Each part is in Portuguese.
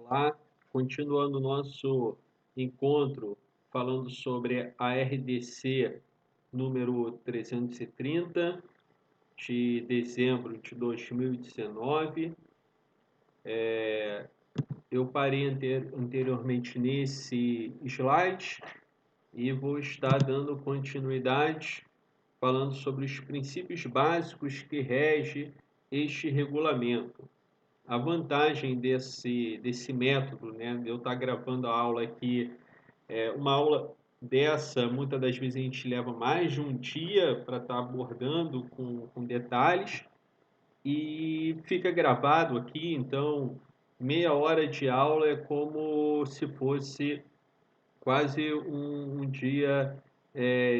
Olá, continuando o nosso encontro falando sobre a RDC número 330 de dezembro de 2019. Eu parei anteriormente nesse slide e vou estar dando continuidade falando sobre os princípios básicos que regem este regulamento. A vantagem desse método, né, de eu estar gravando a aula aqui, uma aula dessa, muitas das vezes a gente leva mais de um dia para estar abordando com detalhes e fica gravado aqui, então meia hora de aula é como se fosse quase um dia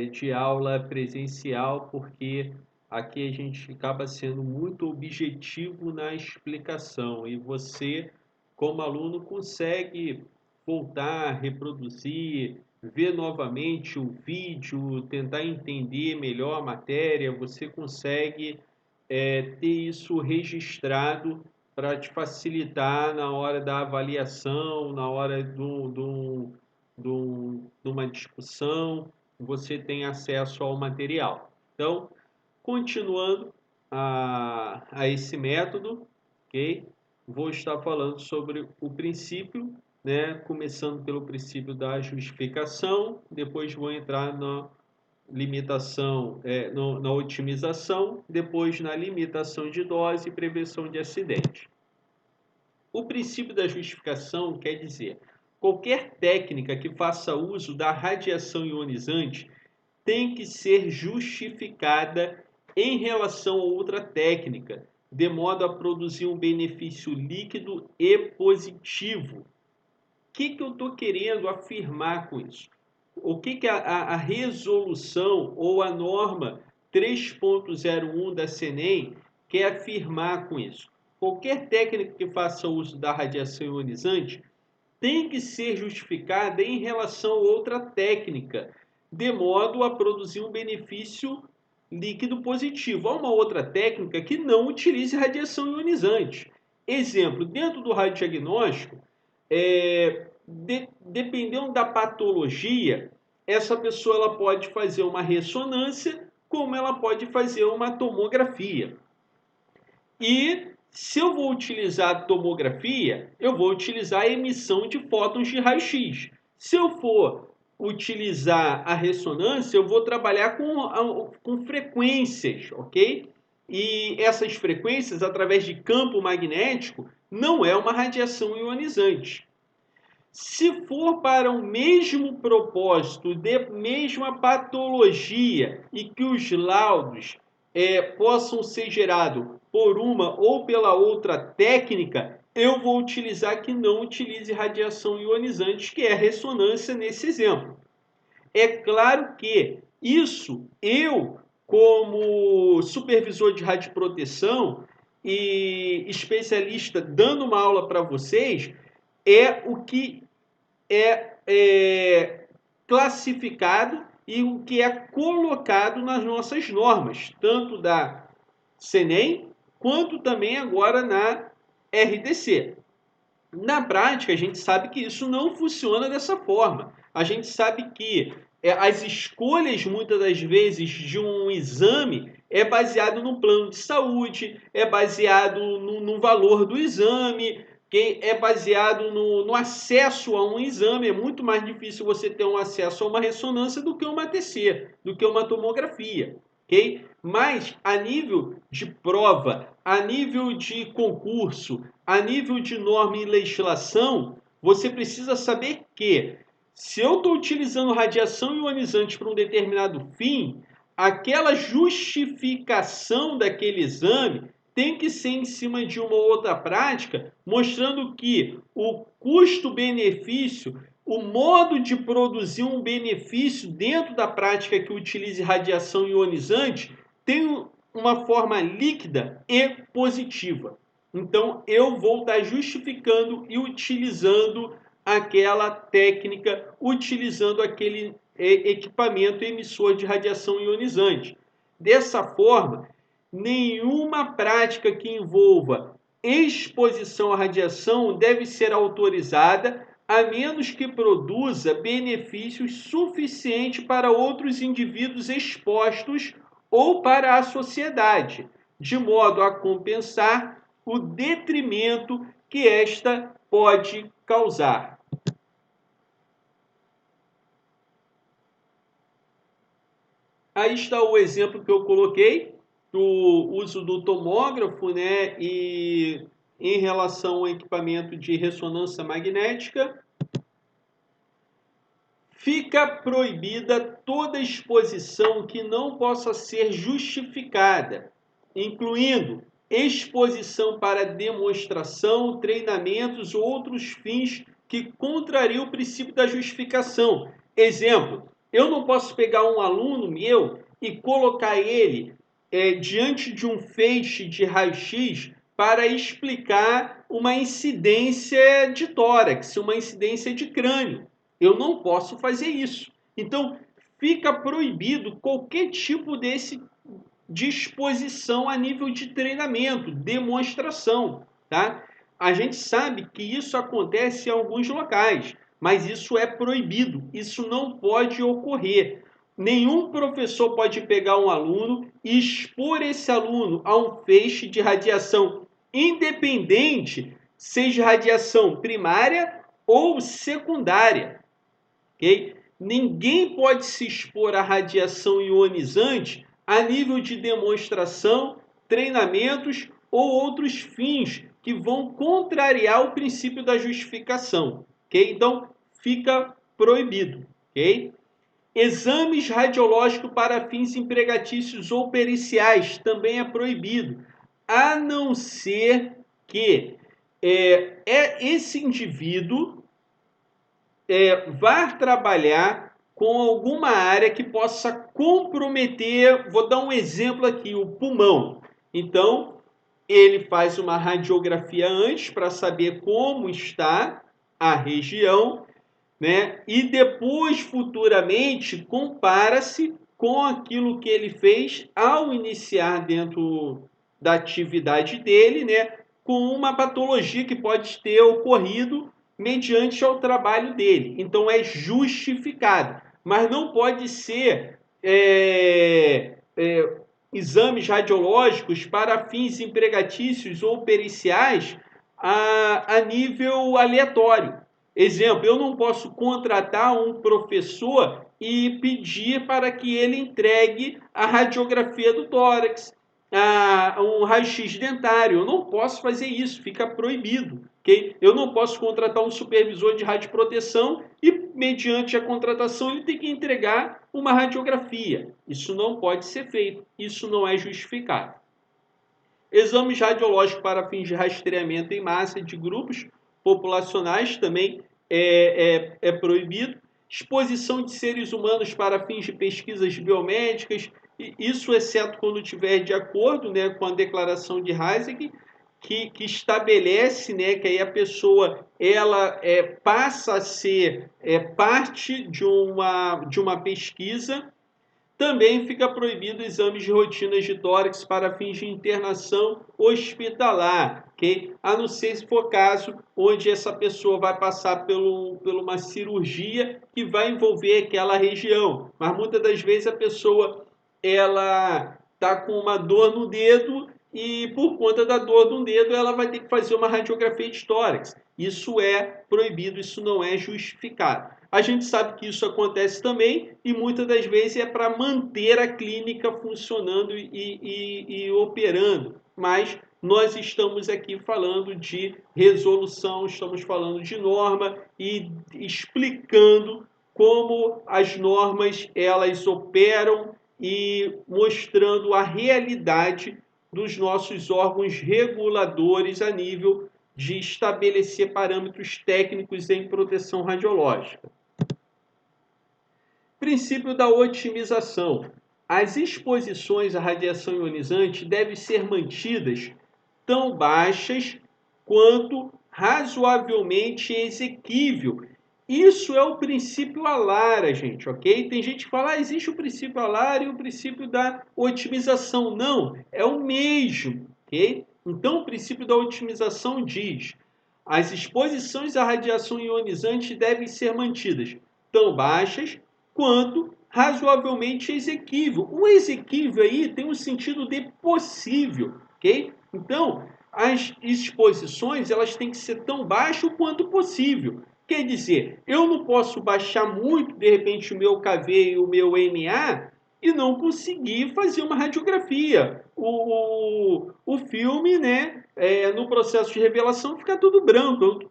de aula presencial, porque aqui a gente acaba sendo muito objetivo na explicação e você, como aluno, consegue voltar, reproduzir, ver novamente o vídeo, tentar entender melhor a matéria, você consegue ter isso registrado para te facilitar na hora da avaliação, na hora de uma discussão, você tem acesso ao material. Então, continuando a esse método, ok? Vou estar falando sobre o princípio, né? Começando pelo princípio da justificação, depois vou entrar na limitação, na otimização, depois na limitação de dose e prevenção de acidente. O princípio da justificação quer dizer, qualquer técnica que faça uso da radiação ionizante tem que ser justificada em relação a outra técnica, de modo a produzir um benefício líquido e positivo. O que eu estou querendo afirmar com isso? O que a resolução ou a norma 3.01 da CNEM quer afirmar com isso? Qualquer técnica que faça uso da radiação ionizante tem que ser justificada em relação a outra técnica, de modo a produzir um benefício líquido positivo. Há uma outra técnica que não utilize radiação ionizante. Exemplo, dentro do radiodiagnóstico, dependendo da patologia, essa pessoa ela pode fazer uma ressonância, como ela pode fazer uma tomografia. E se eu vou utilizar a tomografia, eu vou utilizar a emissão de fótons de raio-x. Se eu for utilizar a ressonância, eu vou trabalhar com frequências, ok? E essas frequências, através de campo magnético, não é uma radiação ionizante. Se for para o mesmo propósito, de mesma patologia, e que os laudos possam ser gerados por uma ou pela outra técnica, eu vou utilizar que não utilize radiação ionizante, que é a ressonância nesse exemplo. É claro que isso, eu, como supervisor de radioproteção e especialista dando uma aula para vocês, é o que é classificado e o que é colocado nas nossas normas, tanto da CNEM quanto também agora na RDC. Na prática, a gente sabe que isso não funciona dessa forma. A gente sabe que as escolhas, muitas das vezes, de um exame é baseado no plano de saúde, é baseado no valor do exame, que é baseado no acesso a um exame. É muito mais difícil você ter um acesso a uma ressonância do que uma TC, do que uma tomografia. Okay? Mas, a nível de prova, a nível de concurso, a nível de norma e legislação, você precisa saber que, se eu estou utilizando radiação ionizante para um determinado fim, aquela justificação daquele exame tem que ser em cima de uma outra prática, mostrando que o custo-benefício, o modo de produzir um benefício dentro da prática que utilize radiação ionizante, tem uma forma líquida e positiva. Então, eu vou estar justificando e utilizando aquela técnica, utilizando aquele equipamento emissor de radiação ionizante. Dessa forma, nenhuma prática que envolva exposição à radiação deve ser autorizada a menos que produza benefícios suficientes para outros indivíduos expostos ou para a sociedade, de modo a compensar o detrimento que esta pode causar. Aí está o exemplo que eu coloquei do uso do tomógrafo, né, e em relação ao equipamento de ressonância magnética. Fica proibida toda exposição que não possa ser justificada, incluindo exposição para demonstração, treinamentos ou outros fins que contrariam o princípio da justificação. Exemplo, eu não posso pegar um aluno meu e colocar ele diante de um feixe de raio-x para explicar uma incidência de tórax, uma incidência de crânio. Eu não posso fazer isso. Então, fica proibido qualquer tipo de exposição a nível de treinamento, demonstração, tá? A gente sabe que isso acontece em alguns locais, mas isso é proibido, isso não pode ocorrer. Nenhum professor pode pegar um aluno e expor esse aluno a um feixe de radiação independente, seja radiação primária ou secundária. Okay? Ninguém pode se expor à radiação ionizante a nível de demonstração, treinamentos ou outros fins que vão contrariar o princípio da justificação. Okay? Então, fica proibido. Okay? Exames radiológicos para fins empregatícios ou periciais também é proibido, a não ser que esse indivíduo vá trabalhar com alguma área que possa comprometer, vou dar um exemplo aqui, o pulmão. Então, ele faz uma radiografia antes para saber como está a região, né? E depois, futuramente, compara-se com aquilo que ele fez ao iniciar dentro da atividade dele, né? Com uma patologia que pode ter ocorrido mediante ao trabalho dele. Então, é justificado, mas não pode ser exames radiológicos para fins empregatícios ou periciais a nível aleatório. Exemplo, eu não posso contratar um professor e pedir para que ele entregue a radiografia do tórax, um raio-x dentário. Eu não posso fazer isso, fica proibido. Okay? Eu não posso contratar um supervisor de radioproteção e, mediante a contratação, ele tem que entregar uma radiografia. Isso não pode ser feito, isso não é justificado. Exames radiológicos para fins de rastreamento em massa de grupos populacionais também é proibido. Exposição de seres humanos para fins de pesquisas biomédicas, isso exceto quando tiver de acordo, né, com a declaração de Heisig, que estabelece, né, que aí a pessoa ela passa a ser parte de uma pesquisa. Também fica proibido exames de rotinas de tórax para fins de internação hospitalar, ok? A não ser se for caso onde essa pessoa vai passar por uma cirurgia que vai envolver aquela região. Mas muitas das vezes a pessoa ela está com uma dor no dedo e por conta da dor no dedo ela vai ter que fazer uma radiografia de tórax. Isso é proibido, isso não é justificado. A gente sabe que isso acontece também e muitas das vezes é para manter a clínica funcionando e operando. Mas nós estamos aqui falando de resolução, estamos falando de norma e explicando como as normas elas operam e mostrando a realidade dos nossos órgãos reguladores a nível de estabelecer parâmetros técnicos em proteção radiológica. Princípio da otimização. As exposições à radiação ionizante devem ser mantidas tão baixas quanto razoavelmente exequível. Isso é o princípio ALARA, gente, ok? Tem gente que fala, existe o princípio ALARA e o princípio da otimização. Não, é o mesmo, ok? Então, o princípio da otimização diz: as exposições à radiação ionizante devem ser mantidas tão baixas quanto razoavelmente exequível. O exequível aí tem um sentido de possível, ok? Então, as exposições elas têm que ser tão baixas quanto possível. Quer dizer, eu não posso baixar muito, de repente, o meu KV e o meu MA e não conseguir fazer uma radiografia. O filme, né, no processo de revelação, fica tudo branco.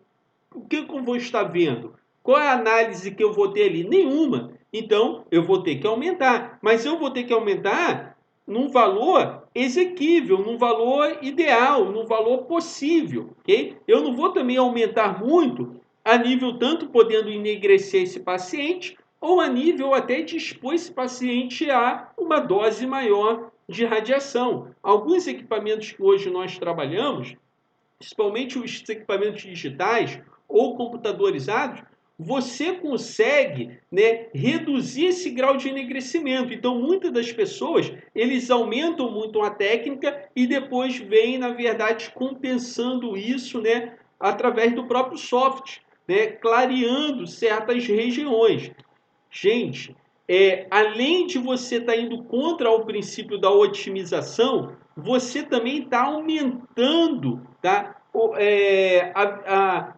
O que eu vou estar vendo? Qual é a análise que eu vou ter ali? Nenhuma. Então, eu vou ter que aumentar. Mas eu vou ter que aumentar num valor exequível, num valor ideal, num valor possível. Okay? Eu não vou também aumentar muito a nível tanto podendo enegrecer esse paciente ou a nível até de expor esse paciente a uma dose maior de radiação. Alguns equipamentos que hoje nós trabalhamos, principalmente os equipamentos digitais ou computadorizados, você consegue, né, reduzir esse grau de enegrecimento. Então, muitas das pessoas, eles aumentam muito a técnica e depois vêm, na verdade, compensando isso, né, através do próprio software, né, clareando certas regiões. Gente, além de você estar indo contra o princípio da otimização, você também está aumentando, tá?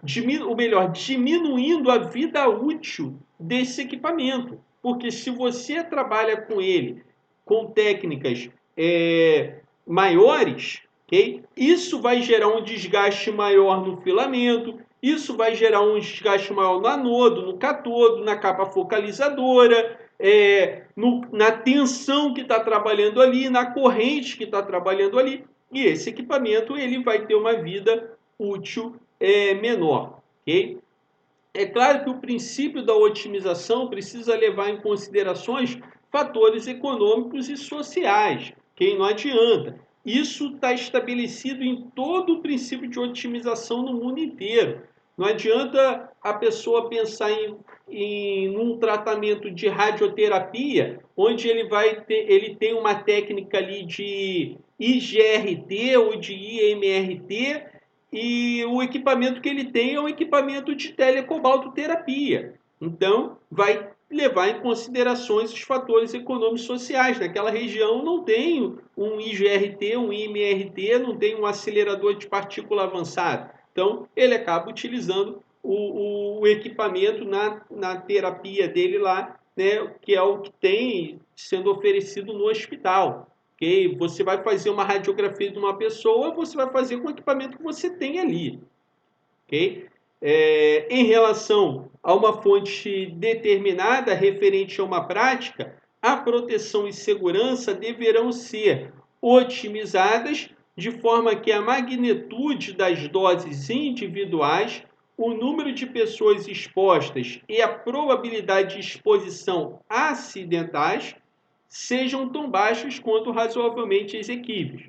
Diminuindo a vida útil desse equipamento. Porque se você trabalha com ele com técnicas maiores, okay? Isso vai gerar um desgaste maior no filamento, isso vai gerar um desgaste maior no anodo, no catodo, na capa focalizadora, na tensão que está trabalhando ali, na corrente que está trabalhando ali. E esse equipamento ele vai ter uma vida útil menor. Okay? É claro que o princípio da otimização precisa levar em considerações fatores econômicos e sociais, que não adianta. Isso está estabelecido em todo o princípio de otimização no mundo inteiro. Não adianta a pessoa pensar em um tratamento de radioterapia, onde ele tem uma técnica ali de IGRT ou de IMRT, e o equipamento que ele tem é um equipamento de telecobaltoterapia. Então, vai levar em considerações os fatores econômicos e sociais. Naquela região não tem um IGRT, um IMRT, não tem um acelerador de partícula avançado. Então, ele acaba utilizando o equipamento na terapia dele lá, né, que é o que tem sendo oferecido no hospital. Okay? Você vai fazer uma radiografia de uma pessoa, você vai fazer com o equipamento que você tem ali. Okay? Em relação a uma fonte determinada referente a uma prática, a proteção e segurança deverão ser otimizadas de forma que a magnitude das doses individuais, o número de pessoas expostas e a probabilidade de exposição acidentais sejam tão baixos quanto razoavelmente exequíveis,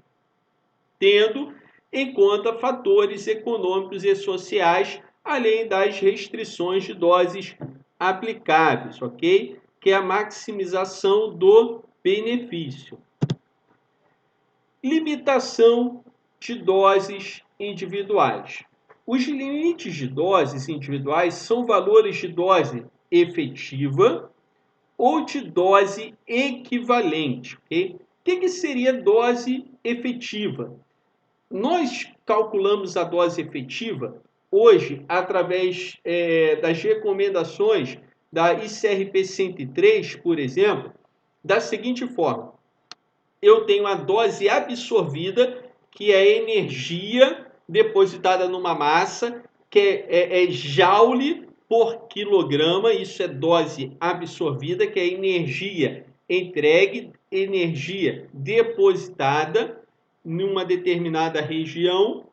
tendo em conta fatores econômicos e sociais, além das restrições de doses aplicáveis, ok? Que é a maximização do benefício. Limitação de doses individuais. Os limites de doses individuais são valores de dose efetiva ou de dose equivalente. Okay? O que seria dose efetiva? Nós calculamos a dose efetiva hoje através das recomendações da ICRP 103, por exemplo, da seguinte forma: eu tenho a dose absorvida, que é a energia depositada numa massa, que é joule por quilograma, isso é dose absorvida, que é energia entregue, energia depositada numa determinada região,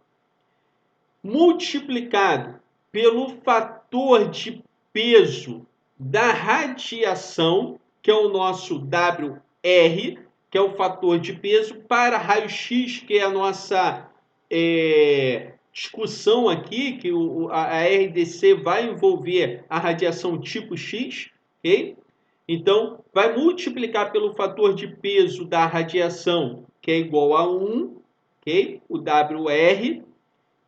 multiplicado pelo fator de peso da radiação, que é o nosso WR, que é o fator de peso, para raio-x, que é a nossa discussão aqui, que a RDC vai envolver a radiação tipo X, ok? Então, vai multiplicar pelo fator de peso da radiação, que é igual a 1, ok? O WR,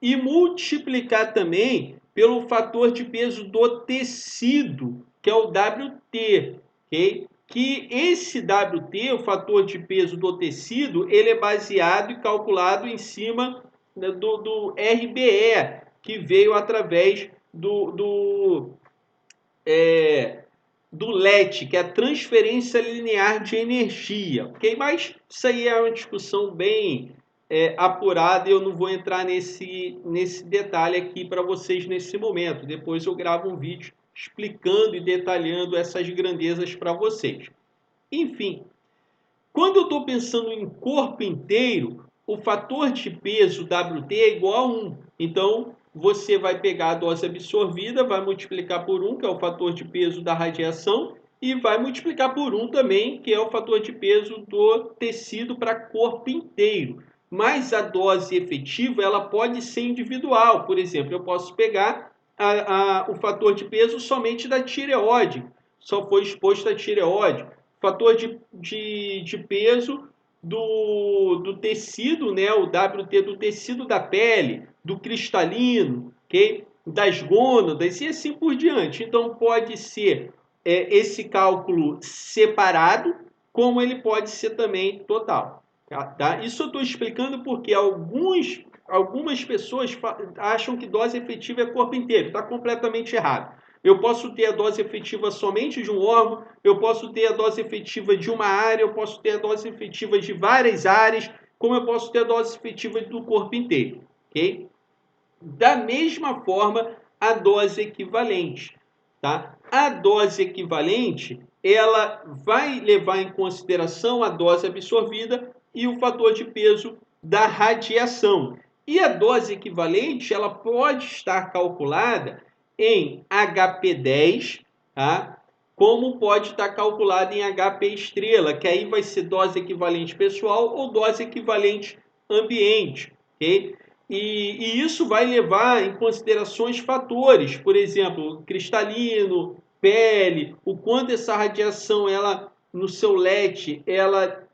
e multiplicar também pelo fator de peso do tecido, que é o WT, ok? Que esse WT, o fator de peso do tecido, ele é baseado e calculado em cima do RBE, que veio através do LET, que é a transferência linear de energia, ok? Mas isso aí é uma discussão bem apurada e eu não vou entrar nesse detalhe aqui para vocês nesse momento. Depois eu gravo um vídeo explicando e detalhando essas grandezas para vocês. Enfim, quando eu estou pensando em corpo inteiro, o fator de peso WT é igual a 1. Então, você vai pegar a dose absorvida, vai multiplicar por 1, que é o fator de peso da radiação, e vai multiplicar por 1 também, que é o fator de peso do tecido para corpo inteiro. Mas a dose efetiva ela pode ser individual. Por exemplo, eu posso pegar o fator de peso somente da tireoide, só foi exposto à tireoide. Fator de peso do tecido, né? O WT do tecido da pele, do cristalino, okay? Das gônadas e assim por diante. Então, pode ser esse cálculo separado, como ele pode ser também total. Tá? Isso eu estou explicando porque algumas pessoas acham que dose efetiva é corpo inteiro. Está completamente errado. Eu posso ter a dose efetiva somente de um órgão, eu posso ter a dose efetiva de uma área, eu posso ter a dose efetiva de várias áreas, como eu posso ter a dose efetiva do corpo inteiro. Okay? Da mesma forma, a dose equivalente. Tá? A dose equivalente, ela vai levar em consideração a dose absorvida e o fator de peso da radiação. E a dose equivalente, ela pode estar calculada em HP10, tá? Como pode estar calculada em HP estrela, que aí vai ser dose equivalente pessoal ou dose equivalente ambiente, ok? E isso vai levar em considerações fatores, por exemplo, cristalino, pele, o quanto essa radiação, ela no seu LET, ela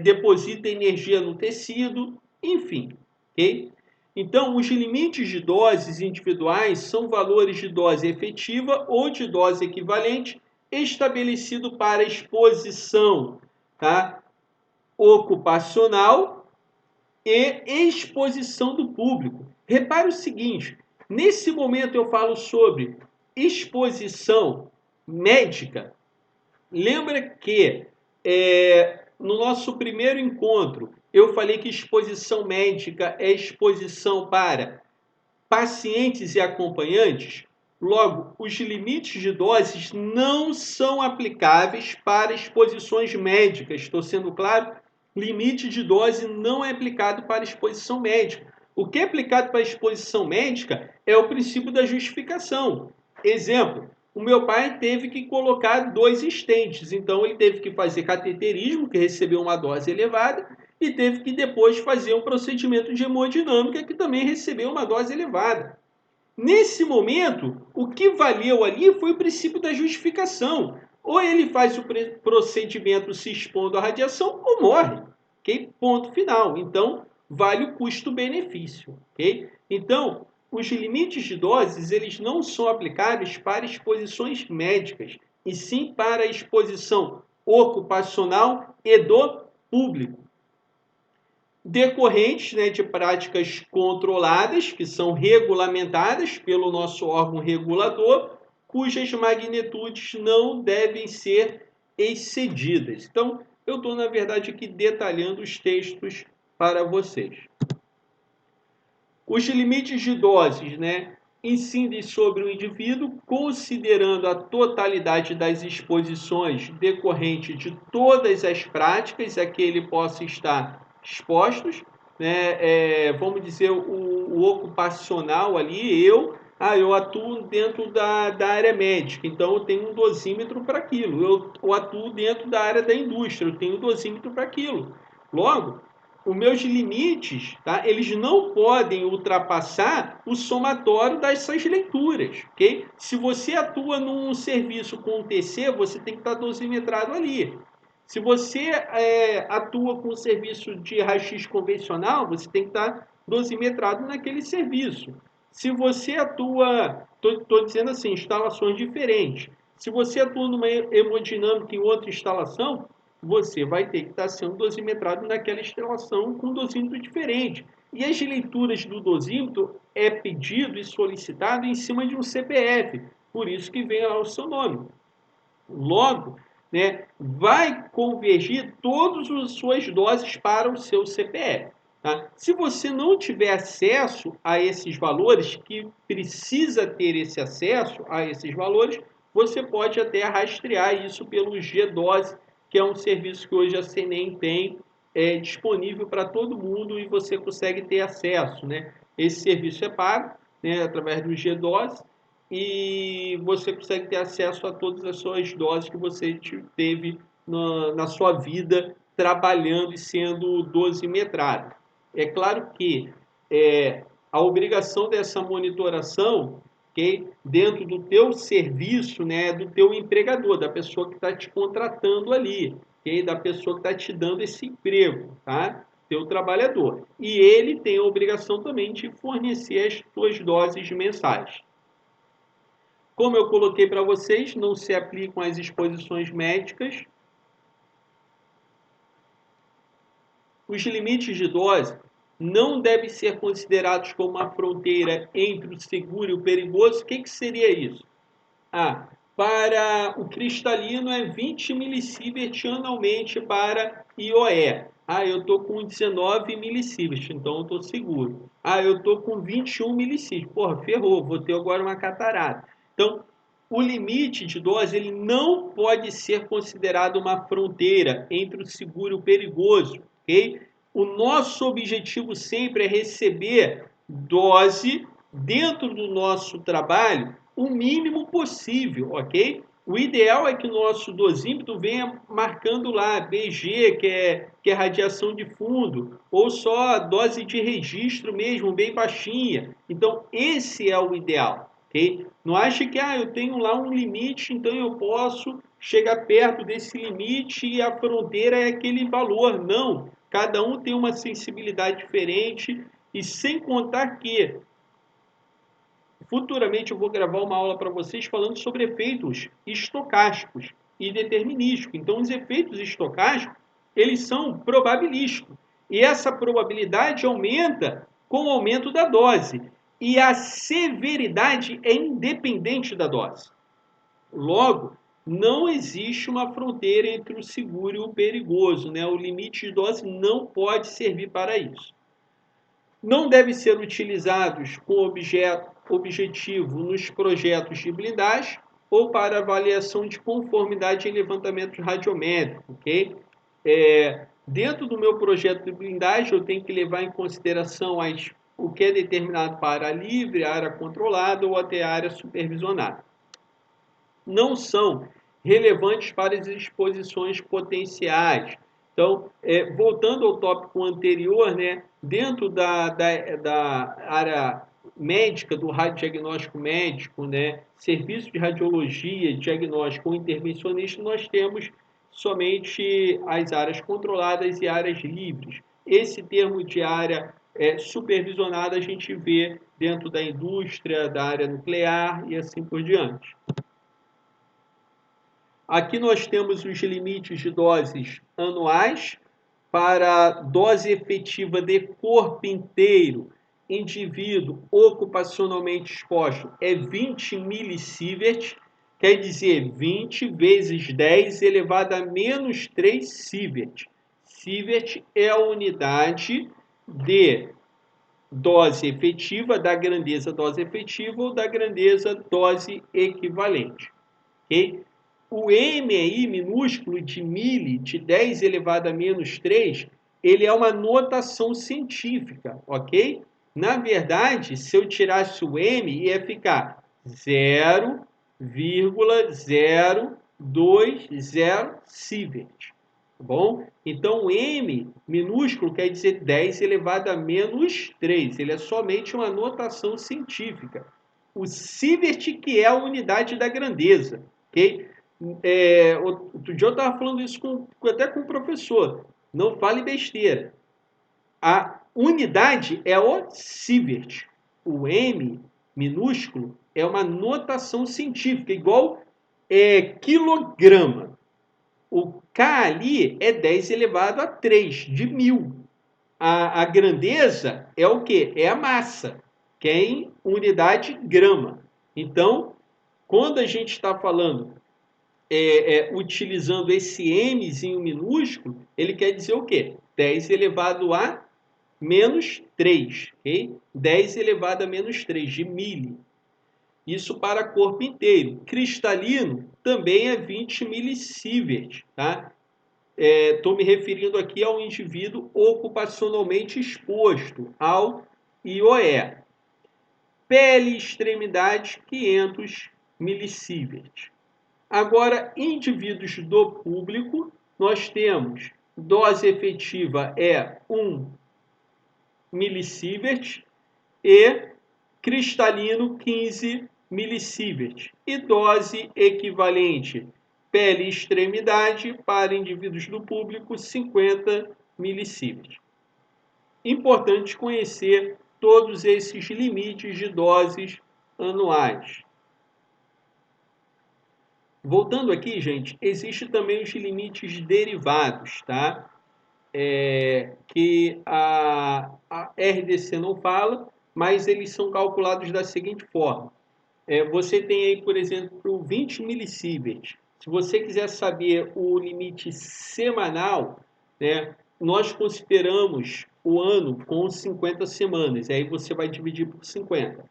deposita energia no tecido, enfim, ok? Então, os limites de doses individuais são valores de dose efetiva ou de dose equivalente estabelecido para exposição, tá? Ocupacional e exposição do público. Repare o seguinte, nesse momento eu falo sobre exposição médica. Lembra que no nosso primeiro encontro eu falei que exposição médica é exposição para pacientes e acompanhantes? Logo, os limites de doses não são aplicáveis para exposições médicas. Estou sendo claro? Limite de dose não é aplicado para exposição médica. O que é aplicado para exposição médica é o princípio da justificação. Exemplo, o meu pai teve que colocar 2 estentes, então ele teve que fazer cateterismo, que recebeu uma dose elevada, e teve que depois fazer um procedimento de hemodinâmica, que também recebeu uma dose elevada. Nesse momento, o que valeu ali foi o princípio da justificação. Ou ele faz o procedimento se expondo à radiação ou morre. Okay? Ponto final. Então, vale o custo-benefício. Okay? Então, os limites de doses eles não são aplicáveis para exposições médicas, e sim para a exposição ocupacional e do público. Decorrentes, né, de práticas controladas, que são regulamentadas pelo nosso órgão regulador, cujas magnitudes não devem ser excedidas. Então, eu estou, na verdade, aqui detalhando os textos para vocês. Os limites de doses, né, incidem sobre o indivíduo, considerando a totalidade das exposições decorrente de todas as práticas a que ele possa estar expostos, né? Vamos dizer, o ocupacional ali, eu atuo dentro da área médica, então eu tenho um dosímetro para aquilo. Eu atuo dentro da área da indústria, eu tenho um dosímetro para aquilo. Logo, os meus limites, tá? Eles não podem ultrapassar o somatório dessas leituras, ok? Se você atua num serviço com um TC, você tem que estar dosimetrado ali. Se você atua com serviço de raio-x convencional, você tem que estar dosimetrado naquele serviço. Se você atua, estou dizendo assim, instalações diferentes. Se você atua numa hemodinâmica em outra instalação, você vai ter que estar sendo dosimetrado naquela instalação com um dosímetro diferente. E as leituras do dosímetro é pedido e solicitado em cima de um CPF, por isso que vem lá o seu nome. Logo, né, vai convergir todas as suas doses para o seu CPF. Tá? Se você não tiver acesso a esses valores, que precisa ter esse acesso a esses valores, você pode até rastrear isso pelo G-Dose, que é um serviço que hoje a CNEM tem disponível para todo mundo e você consegue ter acesso. Né? Esse serviço é pago, né, através do G-Dose, e você consegue ter acesso a todas as suas doses que você teve na sua vida trabalhando e sendo dosimetrado. É claro que a obrigação dessa monitoração, okay, dentro do teu serviço, né, do teu empregador, da pessoa que está te contratando ali, okay, da pessoa que está te dando esse emprego, tá? Teu trabalhador. E ele tem a obrigação também de fornecer as suas doses mensais. Como eu coloquei para vocês, não se aplicam as exposições médicas. Os limites de dose não devem ser considerados como uma fronteira entre o seguro e o perigoso. O que seria isso? Para o cristalino é 20 milisievert anualmente para IOE. Eu estou com 19 milisievert, então eu estou seguro. Eu estou com 21 milisievert. Ferrou, vou ter agora uma catarata. Então, o limite de dose ele não pode ser considerado uma fronteira entre o seguro e o perigoso, ok? O nosso objetivo sempre é receber dose dentro do nosso trabalho o mínimo possível, ok? O ideal é que o nosso dosímetro venha marcando lá BG, que é radiação de fundo, ou só a dose de registro mesmo, bem baixinha. Então, esse é o ideal, ok? Não ache que eu tenho lá um limite, então eu posso chegar perto desse limite e a fronteira é aquele valor. Não, cada um tem uma sensibilidade diferente e sem contar que futuramente eu vou gravar uma aula para vocês falando sobre efeitos estocásticos e determinísticos. Então, os efeitos estocásticos, eles são probabilísticos. E essa probabilidade aumenta com o aumento da dose. E a severidade é independente da dose. Logo, não existe uma fronteira entre o seguro e o perigoso, né? O limite de dose não pode servir para isso. Não devem ser utilizados com objetivo nos projetos de blindagem ou para avaliação de conformidade em levantamento radiométrico, ok? Dentro do meu projeto de blindagem, eu tenho que levar em consideração o que é determinado para a área livre, a área controlada ou até a área supervisionada. Não são relevantes para as exposições potenciais. Então, voltando ao tópico anterior, né, dentro da área médica, do radiodiagnóstico médico, né, serviço de radiologia, diagnóstico ou intervencionista, nós temos somente as áreas controladas e áreas livres. Esse termo de área supervisionada a gente vê dentro da indústria, da área nuclear e assim por diante. Aqui nós temos os limites de doses anuais para dose efetiva de corpo inteiro, indivíduo ocupacionalmente exposto, é 20 milisievert, quer dizer 20 vezes 10 elevado a menos 3 sievert. Sievert é a unidade de dose efetiva, da grandeza dose efetiva ou da grandeza dose equivalente. Okay? O M aí, minúsculo, de mili, de 10 elevado a menos 3, ele é uma notação científica, ok? Na verdade, se eu tirasse o M, ia ficar 0,0220 sievert, tá bom? Então, o M minúsculo quer dizer 10 elevado a menos 3, ele é somente uma notação científica. O sievert que é a unidade da grandeza, ok? Outro dia eu estava falando isso até com o professor. Não fale besteira. A unidade é o sievert. O M minúsculo é uma notação científica, igual quilograma. O K ali é 10 elevado a 3 de 1000. A grandeza é o quê? É a massa, que é em unidade grama. Então, quando a gente está falando, utilizando esse Mzinho minúsculo, ele quer dizer o quê? 10 elevado a menos 3, ok? 10 elevado a menos 3 de milli. Isso para corpo inteiro. Cristalino também é 20 milisievert, tá? Estou me referindo aqui ao indivíduo ocupacionalmente exposto, ao IOE. Pele extremidade, 500 milisievert. Agora, indivíduos do público, nós temos dose efetiva é 1 milisievert e cristalino 15 milisievert. E dose equivalente pele e extremidade para indivíduos do público 50 milisievert. Importante conhecer todos esses limites de doses anuais. Voltando aqui, gente, existe também os limites derivados, tá? Que a RDC não fala, mas eles são calculados da seguinte forma. Você tem aí, por exemplo, 20 milisievert. Se você quiser saber o limite semanal, né, nós consideramos o ano com 50 semanas. Aí você vai dividir por 50.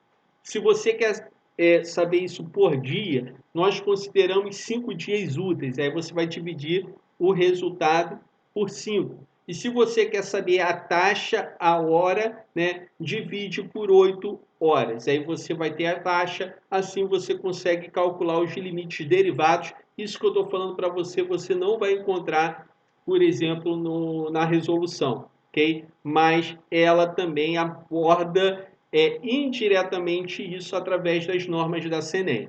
Se você quer saber isso por dia, nós consideramos 5 dias úteis. Aí você vai dividir o resultado por 5. E se você quer saber a taxa, a hora, né, divide por 8 horas. Aí você vai ter a taxa, assim você consegue calcular os limites derivados. Isso que eu estou falando para você, você não vai encontrar, por exemplo, na resolução, ok? Mas ela também aborda indiretamente isso através das normas da CNEM.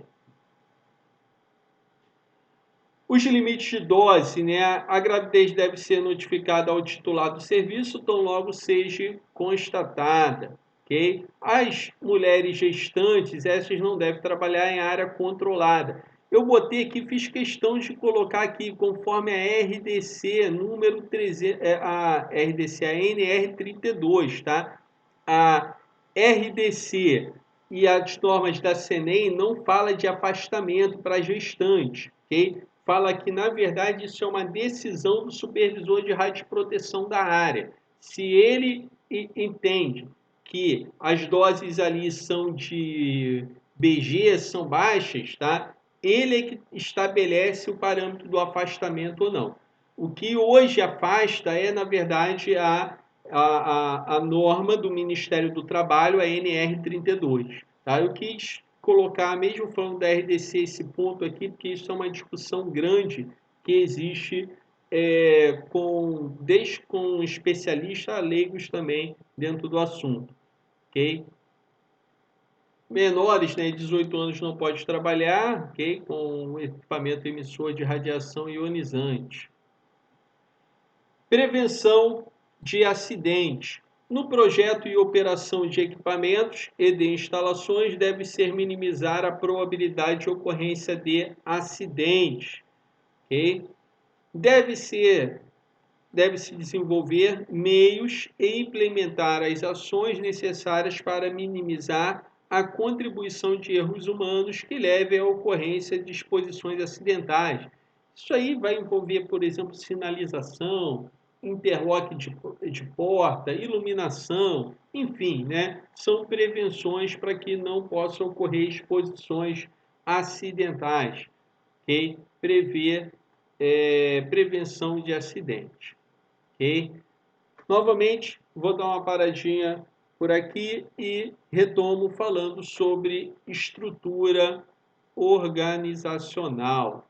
Os limites de dose, né? A gravidez deve ser notificada ao titular do serviço, tão logo seja constatada. Okay? As mulheres gestantes, essas não devem trabalhar em área controlada. Eu botei aqui, fiz questão de colocar aqui, conforme a RDC, número 300, a RDC, a NR32, tá? A RDC e as normas da CNEM não fala de afastamento para gestante, ok? Fala que, na verdade, isso é uma decisão do supervisor de radioproteção da área. Se ele entende que as doses ali são de BG, são baixas, tá? Ele é que estabelece o parâmetro do afastamento ou não. O que hoje afasta é, na verdade, a norma do Ministério do Trabalho, a NR32. Tá? Eu quis colocar, mesmo falando da RDC, esse ponto aqui, porque isso é uma discussão grande que existe desde com especialistas a leigos também dentro do assunto. Okay? Menores, né, 18 anos não pode trabalhar, okay? Com equipamento emissor de radiação ionizante. Prevenção de acidente. No projeto e operação de equipamentos e de instalações, deve ser minimizar a probabilidade de ocorrência de acidente. Okay? Deve-se desenvolver meios e implementar as ações necessárias para minimizar a contribuição de erros humanos que levem à ocorrência de exposições acidentais. Isso aí vai envolver, por exemplo, sinalização, interlock de porta, iluminação, enfim, né? São prevenções para que não possam ocorrer exposições acidentais. Okay? Prever prevenção de acidente. Okay? Novamente, vou dar uma paradinha por aqui e retomo falando sobre estrutura organizacional.